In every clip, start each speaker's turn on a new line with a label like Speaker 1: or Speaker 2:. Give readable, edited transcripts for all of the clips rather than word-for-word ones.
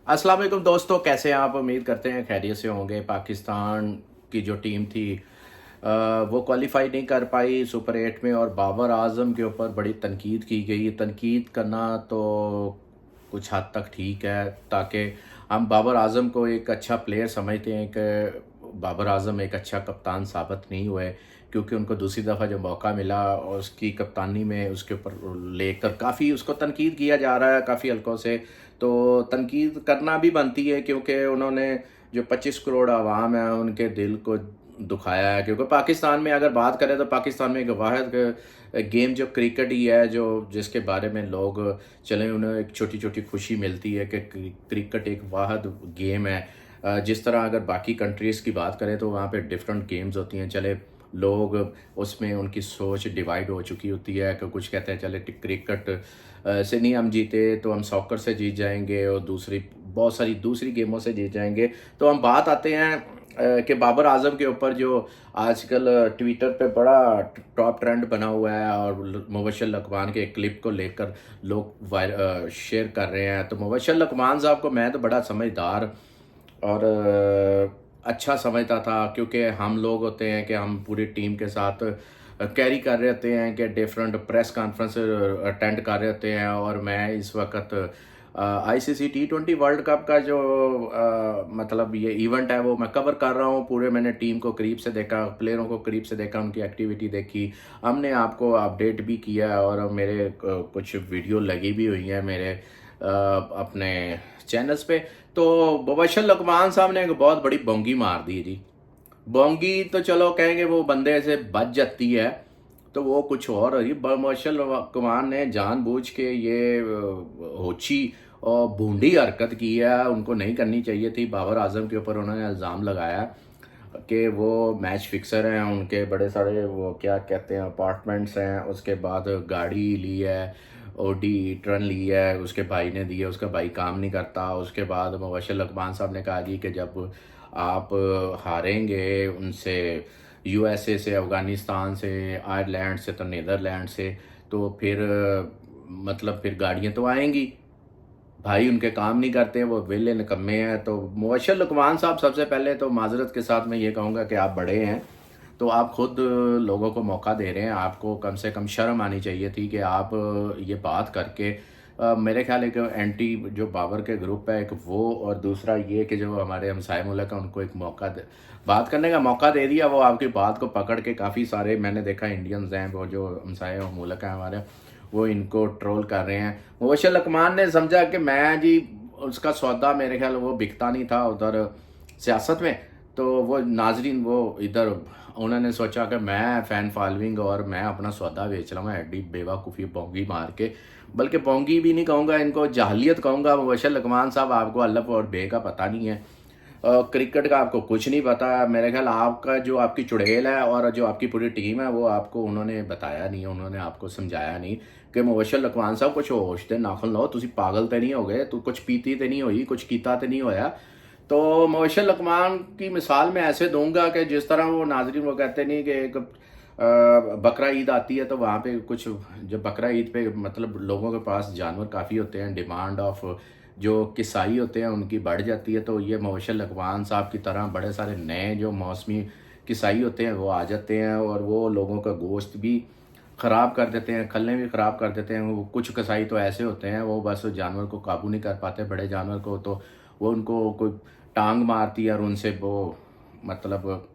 Speaker 1: अस्सलाम वालेकुम दोस्तों, कैसे हैं आप? उम्मीद करते हैं खैरियत से होंगे। पाकिस्तान की जो टीम थी वो क्वालिफाई नहीं कर पाई सुपर एट में, और बाबर आजम के ऊपर बड़ी तनकीद की गई। तनकीद करना तो कुछ हद तक ठीक है, ताकि हम बाबर आजम को एक अच्छा प्लेयर समझते हैं कि बाबर आजम एक अच्छा कप्तान साबित नहीं हुए, क्योंकि उनको दूसरी दफ़ा जो मौका मिला और उसकी कप्तानी में उसके ऊपर लेकर काफ़ी उसको तनकीद किया जा रहा है काफ़ी हलकों से। तो तनकीद करना भी बनती है, क्योंकि उन्होंने जो 25 करोड़ आवाम है उनके दिल को दुखाया है। क्योंकि पाकिस्तान में अगर बात करें तो पाकिस्तान में एक वाहिद गेम जो क्रिकेट ही है, जो जिसके बारे में लोग चले उन्हें एक छोटी छोटी खुशी मिलती है कि क्रिकेट एक वाहिद गेम है। जिस तरह अगर बाकी कंट्रीज़ की बात करें तो वहाँ पे डिफरेंट गेम्स होती हैं। चले लोग उसमें उनकी सोच डिवाइड हो चुकी होती है कि कुछ कहते हैं चले क्रिकेट से नहीं हम जीते तो हम सॉकर से जीत जाएंगे, और दूसरी बहुत सारी दूसरी गेमों से जीत जाएंगे। तो हम बात आते हैं कि बाबर आजम के ऊपर जो आजकल ट्विटर पे बड़ा टॉप ट्रेंड बना हुआ है, और मुबशर लकमान के एक क्लिप को लेकर लोग शेयर कर रहे हैं। तो मुबशर लकमान साहब को मैं तो बड़ा समझदार और अच्छा समझता था, क्योंकि हम लोग होते हैं कि हम पूरी टीम के साथ कैरी कर रहे होते हैं कि डिफरेंट प्रेस कॉन्फ्रेंस अटेंड कर रहे होते हैं। और मैं इस वक्त आईसीसी T20 वर्ल्ड कप का जो मतलब ये इवेंट है वो मैं कवर कर रहा हूँ पूरे। मैंने टीम को करीब से देखा, प्लेयरों को करीब से देखा, उनकी एक्टिविटी देखी, हमने आपको अपडेट भी किया, और मेरे कुछ वीडियो लगी भी हुई हैं मेरे अपने चैनल्स पे। तो मुबशर लकमान साहब ने एक बहुत बड़ी बोंगी मार दी जी। बोंगी तो चलो कहेंगे वो बंदे से बच जाती है, तो वो कुछ और है। मुबशर लकमान ने जानबूझ के ये होची और भूंडी हरकत की है, उनको नहीं करनी चाहिए थी। बाबर आजम के ऊपर उन्होंने इल्ज़ाम लगाया कि वो मैच फिक्सर हैं, उनके बड़े सारे वो क्या कहते हैं अपार्टमेंट्स हैं, उसके बाद गाड़ी ली है, ओडी ट्रन ली है, उसके भाई ने दी है, उसका भाई काम नहीं करता। उसके बाद मुबशर लकमान साहब ने कहा जी कि जब आप हारेंगे उनसे, यूएसए से, अफ़गानिस्तान से, आयरलैंड से, तो नीदरलैंड से, तो फिर मतलब फिर गाड़ियाँ तो आएंगी। भाई उनके काम नहीं करते, वो वेले निकम्मे हैं। तो मुबशर लकमान साहब, सबसे पहले तो माजरत के साथ मैं ये कहूँगा कि आप बड़े हैं, तो आप खुद लोगों को मौका दे रहे हैं। आपको कम से कम शर्म आनी चाहिए थी कि आप ये बात करके मेरे ख्याल है कि एंटी जो बाबर के ग्रुप है एक वो, और दूसरा ये कि जो हमारे हमसाय मुल्क है उनको एक मौका दे, बात करने का मौका दे दिया। वो आपकी बात को पकड़ के काफ़ी सारे मैंने देखा इंडियंस हैं वो जो हमसाय मुल्क हैं हमारे, वो इनको ट्रोल कर रहे हैं। मुबशर लकमान ने समझा कि मैं जी उसका सौदा, मेरे ख्याल वो बिकता नहीं था उधर सियासत में, तो वो नाजरीन वो इधर उन्होंने सोचा कि मैं फ़ैन फॉलोइंग और मैं अपना सौदा बेच रहा हूँ एडी बेवकूफ़ी बोंगी मार के। बल्कि बोंगी भी नहीं कहूँगा, इनको जाहलियत कहूँगा। मुबशर लकमान साहब, आपको अल्लाह और बे का पता नहीं है, क्रिकेट का आपको कुछ नहीं पता। मेरे ख्याल आपका जो आपकी चुड़ैल है और जो आपकी पूरी टीम है वो आपको उन्होंने बताया नहीं, उन्होंने आपको समझाया नहीं कि मुबशर लकमान साहब कुछ होश ते नाखुन लो, तुसी पागल तो नहीं हो गए, तू कुछ पीती तो नहीं हुई, कुछ कीता तो नहीं होया। तो मुबशर लकमान की मिसाल मैं ऐसे दूंगा कि जिस तरह वो नाजरीन वो कहते नहीं कि एक बकरा ईद आती है तो वहाँ पे कुछ, जब बकरा ईद पे मतलब लोगों के पास जानवर काफ़ी होते हैं, डिमांड ऑफ जो किसाई होते हैं उनकी बढ़ जाती है। तो ये मुबशर लकमान साहब की तरह बड़े सारे नए जो मौसमी किसाई होते हैं वो आ जाते हैं, और वो लोगों का गोश्त भी ख़राब कर देते हैं, खल्लें भी ख़राब कर देते हैं। वो कुछ कसाई तो ऐसे होते हैं वो बस जानवर को काबू नहीं कर पाते, बड़े जानवर को, तो वो उनको कोई टांग मारती है और उनसे वो मतलब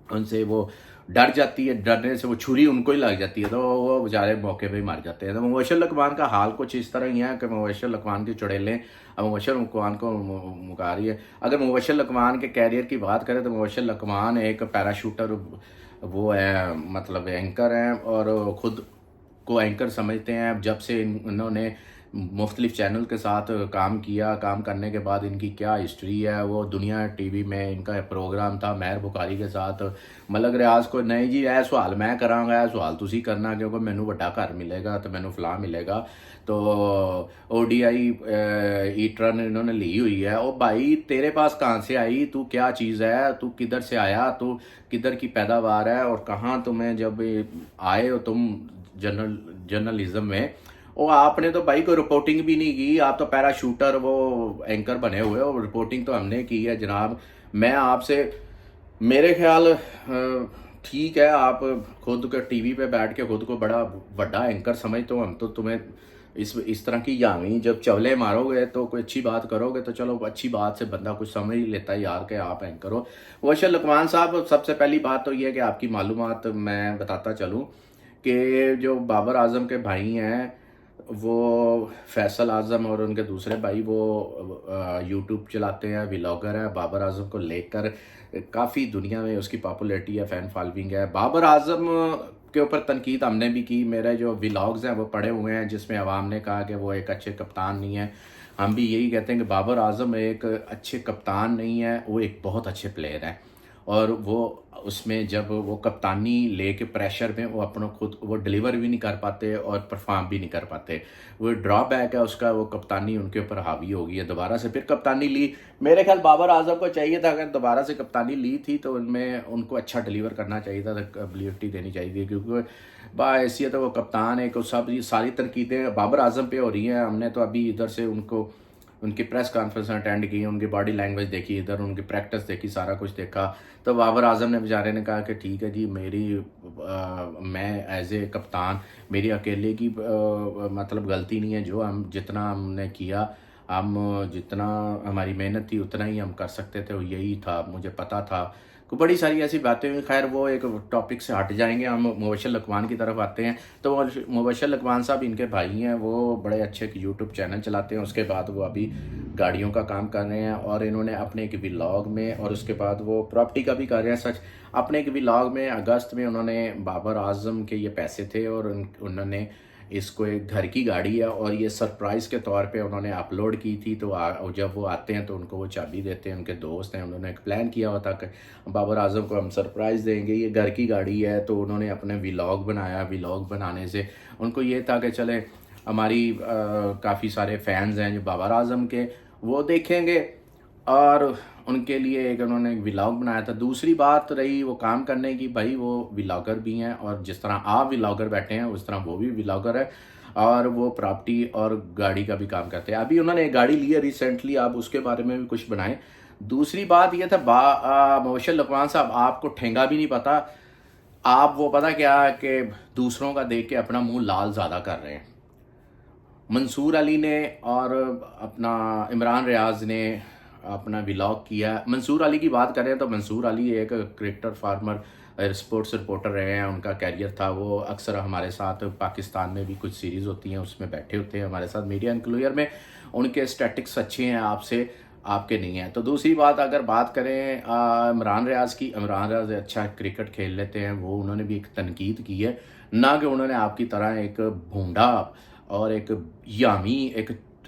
Speaker 1: उनसे वो डर जाती है, डरने से वो छुरी उनको ही लग जाती है, तो वो बेचारे मौके पे ही मर जाते हैं। तो मुबशर लकमान का हाल कुछ इस तरह ही है कि मुबशर लकमान की चुड़ैलें अब मुबशर लकमान को मुका रही है। अगर मुबशर लकमान के कैरियर की बात करें तो मुबशर लकमान एक पैराशूटर वो है, मतलब एंकर हैं, और ख़ुद को एंकर समझते हैं। जब से इन्होंने मुख्तलिफ चैनल के साथ काम किया, काम करने के बाद इनकी क्या हिस्ट्री है, वो दुनिया टीवी में इनका प्रोग्राम था महर बुखारी के साथ, मलक रियाज को नहीं जी ए सवाल मैं करांगा, ए सवाल तुसी करना, क्योंकि मैनू वड्डा घर मिलेगा तो मैनू फलां मिलेगा। तो ओडीआई ईटरन इन्होंने ली हुई है। ओ भाई तेरे पास कहाँ से आई, तू क्या चीज़ है, तू किधर से आया, तू किधर की पैदावार है, और कहाँ तुम्हें जब आए हो तुम जर्नलिज्म में, और आपने तो भाई कोई रिपोर्टिंग भी नहीं की, आप तो पैराशूटर वो एंकर बने हुए हो, रिपोर्टिंग तो हमने की है जनाब। मैं आपसे मेरे ख्याल ठीक है, आप खुद के टीवी पे बैठ के खुद को बड़ा बड़ा एंकर समझते हो, हम तो तुम्हें इस तरह की यामी जब चवले मारोगे तो कोई अच्छी बात करोगे तो चलो अच्छी बात से बंदा कुछ समझ ही लेता है यार कि आप एंकर हो। वैसे लकमान साहब, सबसे पहली बात तो ये है कि आपकी मालूमात मैं बताता चलूँ कि जो बाबर आजम के भाई हैं वो फैसल आजम और उनके दूसरे भाई वो यूट्यूब चलाते हैं, व्लॉगर हैं। बाबर आजम को लेकर काफ़ी दुनिया में उसकी पॉपुलैरिटी है, फ़ैन फॉलोइंग है। बाबर आजम के ऊपर तनकीद हमने भी की, मेरे जो व्लॉग्स हैं वो पड़े हुए हैं जिसमें अवाम ने कहा कि वो एक अच्छे कप्तान नहीं है। हम भी यही कहते हैं कि बाबर आजम एक अच्छे कप्तान नहीं है, वो एक बहुत अच्छे प्लेयर हैं। और वो उसमें जब वो कप्तानी लेके प्रेशर में वो अपना खुद वो डिलीवर भी नहीं कर पाते और परफॉर्म भी नहीं कर पाते, वो ड्रॉबैक है उसका। वो कप्तानी उनके ऊपर हावी हो गई है, दोबारा से फिर कप्तानी ली। मेरे ख्याल बाबर आजम को चाहिए था, अगर दोबारा से कप्तानी ली थी तो उनमें उनको अच्छा डिलीवर करना चाहिए था, एबिलिटी देनी चाहिए थी, क्योंकि बाहैसियत तो वो कप्तान है। को सब सारी तनकीदें बाबर आजम पे हो रही हैं। हमने तो अभी इधर से उनको उनकी प्रेस कॉन्फ्रेंस अटेंड की, उनकी बॉडी लैंग्वेज देखी, इधर उनकी प्रैक्टिस देखी, सारा कुछ देखा। तो बाबर आजम ने बेचारे ने कहा कि ठीक है जी, मैं एज ए कप्तान मेरी अकेले की मतलब गलती नहीं है, जो हम जितना हमने किया, हम जितना हमारी मेहनत थी उतना ही हम कर सकते थे, यही था, मुझे पता था। को बड़ी सारी ऐसी बातें हुई। खैर वो एक टॉपिक से हट जाएंगे, हम मुबशर लकमान की तरफ आते हैं। तो मुबशर लकमान साहब इनके भाई हैं, वो बड़े अच्छे यूट्यूब चैनल चलाते हैं। उसके बाद वो अभी गाड़ियों का काम कर रहे हैं और इन्होंने अपने एक व्लॉग में, और उसके बाद वो प्रॉपर्टी का भी कर रहे हैं। सच अपने एक व्लॉग में अगस्त में उन्होंने बाबर आजम के ये पैसे थे और उन्होंने इसको एक घर की गाड़ी है और ये सरप्राइज़ के तौर पे उन्होंने अपलोड की थी। तो जब वो आते हैं तो उनको वो चाबी देते हैं, उनके दोस्त हैं। उन्होंने एक प्लान किया हुआ था कि बाबर आजम को हम सरप्राइज़ देंगे, ये घर की गाड़ी है। तो उन्होंने अपने व्लॉग बनाया, व्लॉग बनाने से उनको ये था कि चले हमारी काफ़ी सारे फैंस हैं जो बाबर आजम के, वो देखेंगे और उनके लिए एक उन्होंने एक व्लॉग बनाया था। दूसरी बात रही वो काम करने की, भाई वो व्लॉगर भी हैं और जिस तरह आप व्लॉगर बैठे हैं उस तरह वो भी व्लॉगर है और वो प्रॉपर्टी और गाड़ी का भी काम करते हैं। अभी उन्होंने एक गाड़ी ली है रिसेंटली, आप उसके बारे में भी कुछ बनाएं। दूसरी बात ये था मुबशर लकमान साहब, आपको ठेंगा भी नहीं पता। आप वो पता क्या कि दूसरों का देख के अपना मुंह लाल ज़्यादा कर रहे हैं। मंसूर अली ने और अपना इमरान रियाज ने अपना व्लॉग किया। मंसूर अली की बात करें तो मंसूर अली एक क्रिकेटर, फार्मर, स्पोर्ट्स रिपोर्टर रहे हैं, उनका कैरियर था। वो अक्सर हमारे साथ पाकिस्तान में भी कुछ सीरीज़ होती हैं उसमें बैठे होते हैं हमारे साथ मीडिया इंक्लूजर में। उनके स्टैटिक्स अच्छे हैं, आपसे आपके नहीं हैं। तो दूसरी बात अगर बात करें इमरान रियाज की, इमरान रियाज अच्छा क्रिकेट खेल लेते हैं, वो उन्होंने भी एक तनकीद की है, ना कि उन्होंने आपकी तरह एक भूंडा और एक यामी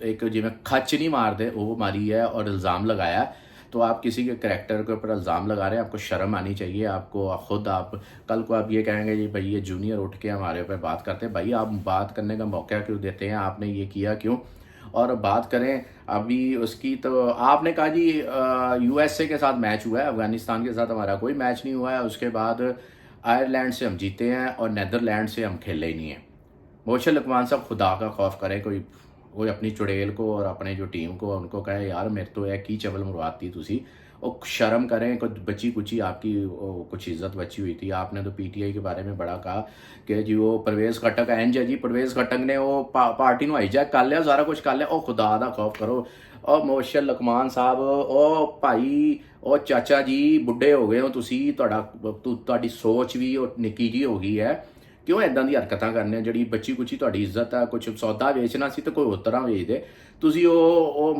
Speaker 1: एक जिमें खच नहीं मार दे वो मारी है और इल्ज़ाम लगाया। तो आप किसी के करैक्टर के ऊपर इल्ज़ाम लगा रहे हैं, आपको शर्म आनी चाहिए। आपको खुद आप कल को आप ये कहेंगे जी भाई ये जूनियर उठ के हमारे ऊपर बात करते हैं, भाई आप बात करने का मौका क्यों देते हैं, आपने ये किया क्यों। और बात करें अभी उसकी, तो आपने कहा जी यूएसए के साथ मैच हुआ है, अफ़गानिस्तान के साथ हमारा कोई मैच नहीं हुआ है। उसके बाद आयरलैंड से हम जीते हैं और नीदरलैंड से हम खेले ही नहीं हैं। मुबशर लकमान साहब खुदा का खौफ करें, कोई अपनी चुड़ैल को और अपने जो टीम को उनको कहे यार मेरे तो एक ही चवल मुरवाती तुसी, और शर्म करें। कुछ बची कुची आपकी कुछ इज्जत बची हुई थी। आपने तो पीटीआई के बारे में बड़ा कहा कि जी वो परवेज़ खट्टक इंज है जी, परवेज़ खट्टक ने वो पार्टी ਨੂੰ हाईजैक कर लिया, सारा कुछ कर लिया। ਉਹ खुदा ਦਾ खौफ करो। और मुबशर लकमान साहब, ਉਹ ਭਾਈ, ਉਹ ਚਾਚਾ ਜੀ ਬੁੱਢੇ ਹੋ ਗਏ ਹੋ ਤੁਸੀਂ, ਤੁਹਾਡੀ ਸੋਚ ਵੀ ਉਹ ਨਿੱਕੀ ਜੀ ਹੋ ਗਈ ਹੈ। ਕਿਉਂ ਇਦਾਂ ਦੀ ਹਰਕਤਾਂ ਕਰਨੇ, ਜਿਹੜੀ ਬੱਚੀ ਕੁਚੀ ਤੁਹਾਡੀ ਇੱਜ਼ਤ ਆ, ਕੁਝ ਸੌਦਾ ਵੇਚਣਾ ਸੀ ਤਾਂ ਕੋਈ ਹੋਰ ਤਰ੍ਹਾਂ ਵੇਚ ਦੇ ਤੁਸੀਂ। ਉਹ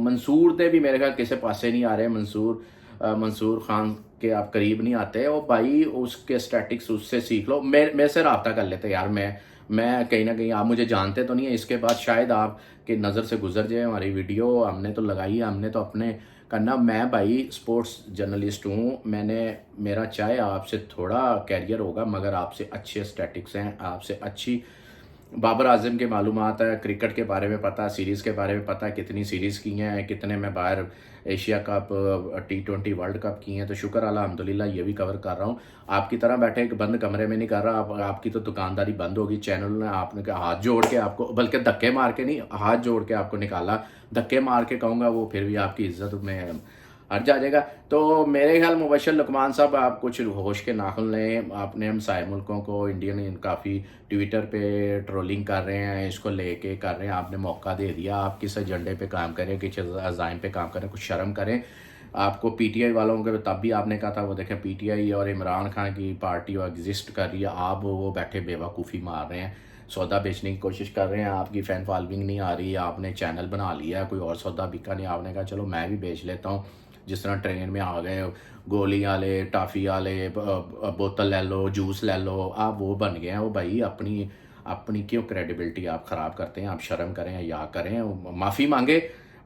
Speaker 1: मंसूर ਦੇ ਵੀ मेरे ख्याल ਕਿਸੇ ਪਾਸੇ नहीं आ रहे। मंसूर खान के आप करीब नहीं आते। और भाई उसके स्टैटिक्स उससे सीख लो, मेरे से रब्ता कर लेते यार। मैं कहीं ना कहीं, आप मुझे जानते तो नहीं है, इसके बाद शायद आपके नज़र से गुजर जाए हमारी वीडियो। हमने तो लगाई है, हमने तो अपने करना। मैं भाई स्पोर्ट्स जर्नलिस्ट हूँ, मेरा चाहे आपसे थोड़ा कैरियर होगा मगर आपसे अच्छे स्टैटिक्स हैं, आपसे अच्छी बाबर आजम के मालूमात है, क्रिकेट के बारे में पता, सीरीज़ के बारे में पता, कितनी सीरीज़ की हैं, कितने में बाहर Asia cup, T20 world cup की हैं। तो शुक्र अल्हम्दुलिल्लाह ये भी कवर कर रहा हूँ। आपकी तरह बैठे एक बंद कमरे में नहीं कर रहा। आपकी तो दुकानदारी बंद होगी। चैनल ने आपने कहा हाथ जोड़ के आपको, बल्कि धक्के मार के नहीं, हाथ जोड़ के आपको निकाला। धक्के मार के कहूँगा वो फिर भी आपकी इज्जत में हट आ जाएगा। तो मेरे ख्याल मुबशर लुकमान साहब, आप कुछ होश के नाखुन लें। आपने हमसाय मुल्कों को, इंडियन काफ़ी ट्विटर पे ट्रोलिंग कर रहे हैं, इसको लेके कर रहे हैं, आपने मौका दे दिया। आप किस एजेंडे पे काम करें, किस अज़ाइम पे काम करें, कुछ शर्म करें। आपको पीटीआई वालों के तब भी आपने कहा था, वो देखें पीटीआई और इमरान खान की पार्टी वो एग्जिस्ट कर रही है, आप वो बैठे बेवकूफ़ी मार रहे हैं, सौदा बेचने की कोशिश कर रहे हैं। आपकी फ़ैन फॉलोइंग नहीं आ रही, आपने चैनल बना लिया, कोई और सौदा बिका नहीं, आपने कहा चलो मैं भी बेच लेता हूँ। जिस तरह ट्रेन में आ गए गोली वाले, टाफ़ी वाले, बोतल ले लो, जूस ले लो, आप वो बन गए हैं। वो भाई अपनी अपनी क्यों क्रेडिबिलिटी आप ख़राब करते हैं? आप शर्म करें या करें, माफ़ी मांगे,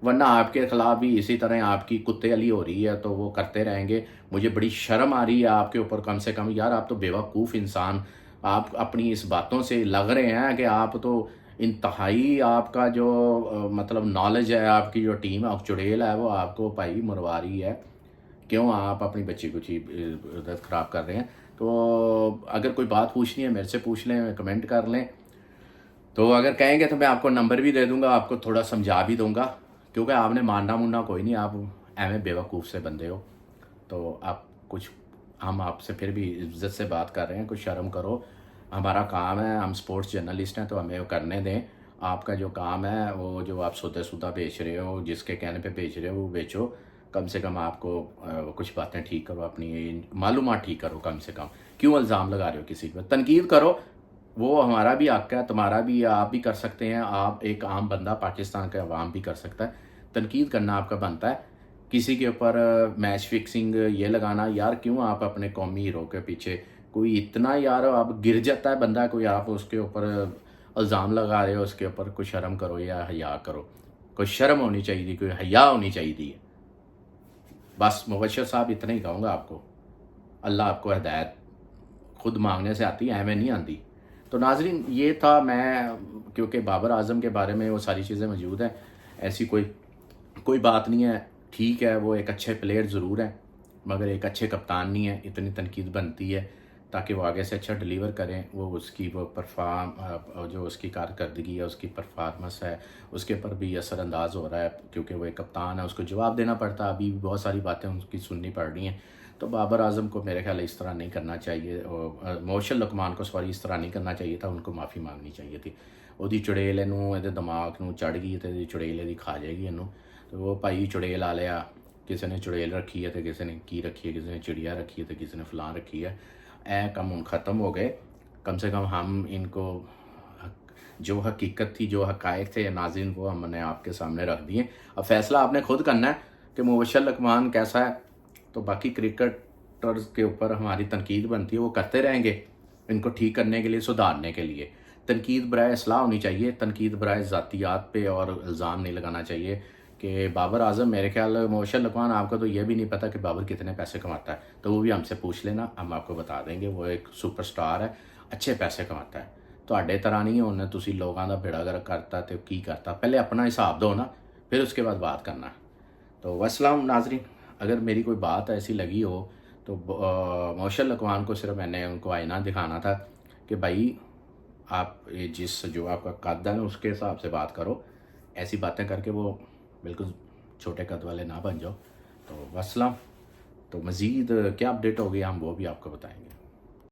Speaker 1: वरना आपके ख़िलाफ़ भी इसी तरह आपकी कुत्ते अली हो रही है तो वो करते रहेंगे। मुझे बड़ी शर्म आ रही है आपके ऊपर। कम से कम यार, आप तो बेवकूफ़ इंसान, आप अपनी इस बातों से लग रहे हैं कि आप तो इंतहाई, आपका जो मतलब नॉलेज है, आपकी जो टीम है चुड़ैल है, वो आपको भाई मरवा रही है। क्यों आप अपनी बच्ची कुछ इज्जत ख़राब कर रहे हैं? तो अगर कोई बात पूछनी है मेरे से पूछ लें, कमेंट कर लें। तो अगर कहेंगे तो मैं आपको नंबर भी दे दूंगा, आपको थोड़ा समझा भी दूंगा, क्योंकि आपने मानना मुनना कोई नहीं, आप एवं बेवकूफ़ से बंदे हो। तो आप कुछ, हम आपसे फिर भी इज्जत से बात कर रहे हैं, कुछ शर्म करो। हमारा काम है, हम स्पोर्ट्स जर्नलिस्ट हैं, तो हमें वो करने दें। आपका जो काम है, वो जो आप सौदा सूदा बेच रहे हो, जिसके कहने पे बेच रहे हो वो बेचो। कम से कम आपको कुछ बातें ठीक करो, अपनी मालूमात ठीक करो कम से कम। क्यों इल्ज़ाम लगा रहे हो किसी पर? तनकीद करो, वो हमारा भी हक़ है, तुम्हारा भी, आप भी कर सकते हैं। आप एक आम बंदा पाकिस्तान का अवाम भी कर सकता है। तनकीद करना आपका बनता है। किसी के ऊपर मैच फिक्सिंग ये लगाना, यार क्यों आप अपने कौमी हीरो के पीछे, कोई इतना यार आप गिर जाता है बंदा, कोई आप उसके ऊपर इल्ज़ाम लगा रहे हो, उसके ऊपर कोई शर्म करो या हया करो। कोई शर्म होनी चाहिए, कोई हया होनी चाहिए। बस मुबशर साहब इतना ही कहूँगा आपको। अल्लाह आपको हिदायत खुद मांगने से आती है, हमें नहीं आती। तो नाजरीन, ये था, मैं क्योंकि बाबर आजम के बारे में वो सारी चीज़ें मौजूद हैं, ऐसी कोई कोई बात नहीं है। ठीक है, वो एक अच्छे प्लेयर ज़रूर हैं, मगर एक अच्छे कप्तान नहीं है। इतनी तनकीद बनती है ताकि वो आगे से अच्छा डिलीवर करें। वो उसकी वो जो उसकी कारकर्दगी है, उसकी परफॉर्मेंस है, उसके ऊपर भी असरअंदाज हो रहा है, क्योंकि वो एक कप्तान है, उसको जवाब देना पड़ता है। अभी भी बहुत सारी बातें उनकी सुननी पड़ रही हैं। तो बाबर आजम को मेरे ख्याल इस तरह नहीं करना चाहिए, और मोशल लुकमान को सॉरी इस तरह नहीं करना चाहिए था। उनको माफ़ी मांगनी चाहिए थी। ਉਹਦੀ ਚੁੜੇਲ ਇਹਨੂੰ, ਇਹਦੇ ਦਿਮਾਗ ਨੂੰ ਚੜ ਗਈ ਤੇ ਇਹਦੀ ਚੁੜੇਲ ਇਹਦੀ ਖਾ ਜਾਏਗੀ ਇਹਨੂੰ। ਤੇ ਉਹ ਭਾਈ ਚੁੜੇਲ ਆ ਲਿਆ, ਕਿਸੇ ਨੇ ਚੁੜੇਲ ਰੱਖੀ ਹੈ ਤੇ ਕਿਸੇ ਨੇ ਕੀ ਰੱਖੀ ਹੈ, ਕਿਸੇ ਨੇ चिड़िया रखी है तो किसी ने फलां रखी है। ए कम उन ख़त्म हो गए। कम से कम हम इनको जो हकीकत थी, जो हक़ाइक़ थे नाज़रीन, वो हमने आपके सामने रख दिए। अब फ़ैसला आपने खुद करना है कि मुबशर लुकमान कैसा है। तो बाकी क्रिकेटर्स के ऊपर हमारी तनकीद बनती है, वो करते रहेंगे, इनको ठीक करने के लिए, सुधारने के लिए। तनकीद बराए इस्लाह होनी चाहिए, तनकीद बराए ज़ातियात पे और इल्ज़ाम नहीं लगाना चाहिए कि बाबर आजम। मेरे ख्याल मुबशर लुकमान, आपको तो ये भी नहीं पता कि बाबर कितने पैसे कमाता है, तो वो भी हमसे पूछ लेना, हम आपको बता देंगे। वो एक सुपरस्टार है, अच्छे पैसे कमाता है। ਤੁਹਾਡੇ ਤਰ੍ਹਾਂ नहीं होना ਤੁਸੀਂ लोगों का बेड़ा गर्क करता तो की करता। पहले अपना हिसाब दो ना, फिर उसके बाद बात करना। तो वस्सलाम नाजरीन, अगर मेरी कोई बात ऐसी लगी हो तो मुबशर लुकमान को सिर्फ मैंने उनको आईना दिखाना था कि भाई आप जिस जो आपका कद है ना उसके हिसाब से बात करो। ऐसी बातें करके वो बिल्कुल छोटे कद वाले ना बन जाओ। तो वस्सलाम। तो मज़ीद क्या अपडेट होगी हम वो भी आपको बताएंगे।